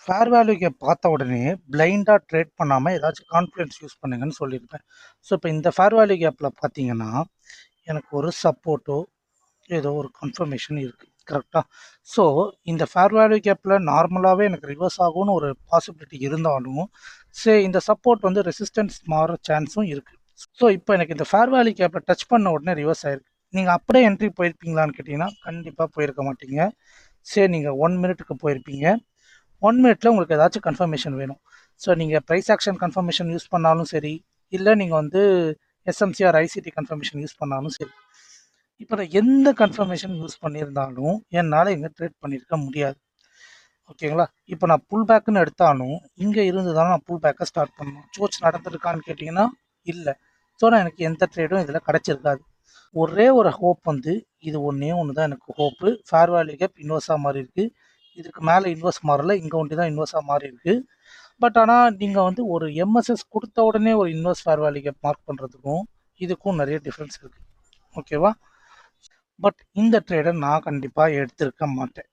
Fair value gap பார்த்த உடனே பிளைண்டாக trade பண்ணாமல் ஏதாச்சும் கான்ஃபிடன்ஸ் யூஸ் பண்ணுங்கன்னு சொல்லியிருப்பேன். ஸோ இப்போ இந்த ஃபேர் வேல்யூ கேப்பில் பார்த்தீங்கன்னா எனக்கு ஒரு சப்போர்ட்டோ ஏதோ ஒரு கன்ஃபர்மேஷன் இருக்குது. கரெக்டாக? ஸோ இந்த ஃபேர் வேல்யூ கேப்பில் நார்மலாகவே எனக்கு ரிவர்ஸ் ஆகும்னு ஒரு பாசிபிலிட்டி இருந்தாலும் இந்த சப்போர்ட் வந்து ரெசிஸ்டன்ஸ் மாற சான்ஸும் இருக்குது. ஸோ இப்போ எனக்கு இந்த ஃபேர் வேல்யூ கேப்பில் டச் பண்ண உடனே ரிவர்ஸ் ஆயிருக்கு. நீங்கள் அப்படியே என்ட்ரி போயிருப்பீங்களான்னு கேட்டிங்கன்னா கண்டிப்பாக போயிருக்க மாட்டீங்க. நீங்கள் 1 மினிட்டுக்கு போயிருப்பீங்க. 1 மினிட்ல உங்களுக்கு ஏதாச்சும் கன்ஃபர்மேஷன் வேணும். ஸோ நீங்கள் ப்ரைஸ் ஆக்ஷன் கன்ஃபர்மேஷன் யூஸ் பண்ணாலும் சரி, இல்லை நீங்கள் வந்து எஸ்எம்சிஆர் ஐசிடி கன்ஃபர்மேஷன் யூஸ் பண்ணாலும் சரி, இப்போ நான் எந்த கன்ஃபர்மேஷன் யூஸ் பண்ணியிருந்தாலும் என்னால் இங்கே ட்ரேட் பண்ணியிருக்க முடியாது. ஓகேங்களா? இப்போ நான் புல் பேக்குன்னு எடுத்தாலும் இங்கே இருந்து தான் நான் புல் பேக்கை ஸ்டார்ட் பண்ணணும். சோர்ஸ் நடந்திருக்கான்னு கேட்டிங்கன்னா இல்லை. ஸோ நான் எனக்கு எந்த ட்ரேடும் இதில் கிடச்சிருக்காது. ஒரே ஒரு ஹோப் வந்து இது ஒன்றே ஒன்று தான் எனக்கு ஹோப்பு. ஃபேர் வேல்யூ கேப் இன்வெர்ஸாக மாறி இருக்குது. இதுக்கு மேலே இன்வெர்ஸ் மாறல, இங்கே ஒண்டி தான் இன்வெர்ஸாக மாறி இருக்குது. பட் ஆனால் நீங்கள் வந்து ஒரு எம்எஸ்எஸ் கொடுத்த உடனே ஒரு inverse fair value gap mark பண்ணுறதுக்கும் இதுக்கும் நிறைய டிஃப்ரென்ஸ் இருக்குது. ஓகேவா? பட் இந்த ட்ரேடை நான் கண்டிப்பாக எடுத்திருக்க மாட்டேன்.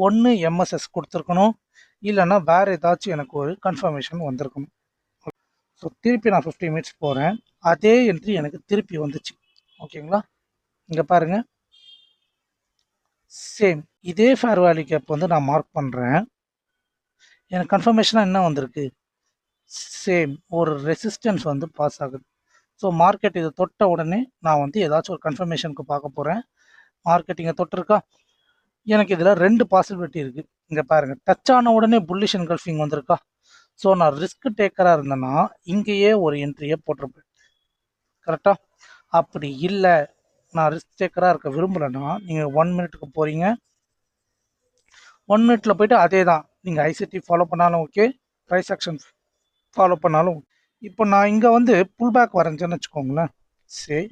ஒன்று எம்எஸ்எஸ் கொடுத்துருக்கணும், இல்லைன்னா வேறு ஏதாச்சும் எனக்கு ஒரு கன்ஃபர்மேஷன் வந்திருக்கணும். ஸோ திருப்பி நான் 50 மினிட்ஸ் போகிறேன். அதே என்ட்ரி எனக்கு திருப்பி வந்துச்சு. ஓகேங்களா? இங்கே பாருங்கள், சேம் இதே ஃபேர் வேல்யூ கேப் வந்து நான் மார்க் பண்ணுறேன். எனக்கு கன்ஃபர்மேஷனாக என்ன வந்திருக்கு? சேம் ஒரு ரெசிஸ்டன்ஸ் வந்து பாஸ் ஆகுது. ஸோ மார்க்கெட் இதை தொட்ட உடனே நான் வந்து ஏதாச்சும் ஒரு கன்ஃபர்மேஷனுக்கு பார்க்க போகிறேன். மார்க்கெட் இங்கே தொட்டிருக்கா? எனக்கு இதில் 2 பாசிபிலிட்டி இருக்குது. இங்கே பாருங்கள், டச் ஆன உடனே புல்லிஷ் என்கல்ஃபிங் வந்திருக்கா? ஸோ நான் ரிஸ்க் டேக்கராக இருந்தேன்னா இங்கேயே ஒரு என்ட்ரியை போட்டிருப்பேன். கரெக்டாக? அப்படி இல்லை, நான் ரிஸ்க் டேக்கராக இருக்க விரும்பலைன்னா நீங்கள் 1 மினிட்டுக்கு போகிறீங்க. 1 மினிட்ல போயிட்டு அதே தான், நீங்கள் ஐசிடி ஃபாலோ பண்ணாலும் ஓகே, ப்ரைஸ் ஆக்ஷன் ஃபாலோ பண்ணாலும். இப்போ நான் இங்கே வந்து புல் பேக் வரைஞ்சேன்னு வச்சுக்கோங்களேன். சரி,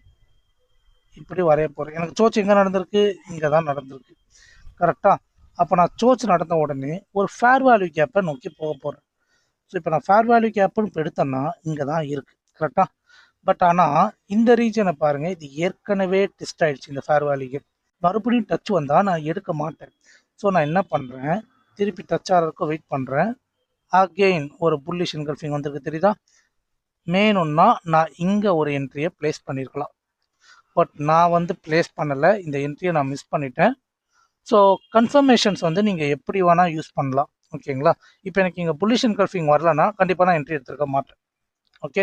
இப்படி வரைய போகிறேன். எனக்கு சோச் எங்கே நடந்திருக்கு? இங்கே தான் நடந்திருக்கு. கரெக்டாக? அப்போ நான் சோச் நடந்த உடனே ஒரு ஃபேர் வேல்யூ கேப்பை நோக்கி போக போகிறேன். ஸோ இப்போ நான் ஃபேர் வேல்யூ கேப்புன்னு இப்போ எடுத்தேன்னா இங்கே தான் இருக்குது. கரெக்டாக? பட் ஆனால் இந்த ரீஜனை பாருங்கள், இது ஏற்கனவே டெஸ்ட் ஆகிடுச்சு. இந்த ஃபேர் வேல்யூ கேப் மறுபடியும் டச் வந்தால் நான் எடுக்க மாட்டேன். ஸோ நான் என்ன பண்ணுறேன், திருப்பி டச் ஆகிறதுக்கு வெயிட் பண்ணுறேன். அகெயின் ஒரு புல்லிஷ் என்கல்ஃபிங் வந்திருக்கு, தெரியுதா? மேனுன்னா நான் இங்கே ஒரு என்ட்ரியை ப்ளேஸ் பண்ணியிருக்கலாம். பட் நான் வந்து ப்ளேஸ் பண்ணலை, இந்த என்ட்ரியை நான் மிஸ் பண்ணிட்டேன். ஸோ கன்ஃபர்மேஷன்ஸ் வந்து நீங்கள் எப்படி வேணால் யூஸ் பண்ணலாம். ஓகேங்களா? இப்போ எனக்கு இங்கே புல்லிஷ் என்கல்ஃபிங் வரலன்னா கண்டிப்பாக நான் என்ட்ரி எடுத்துருக்க மாட்டேன்.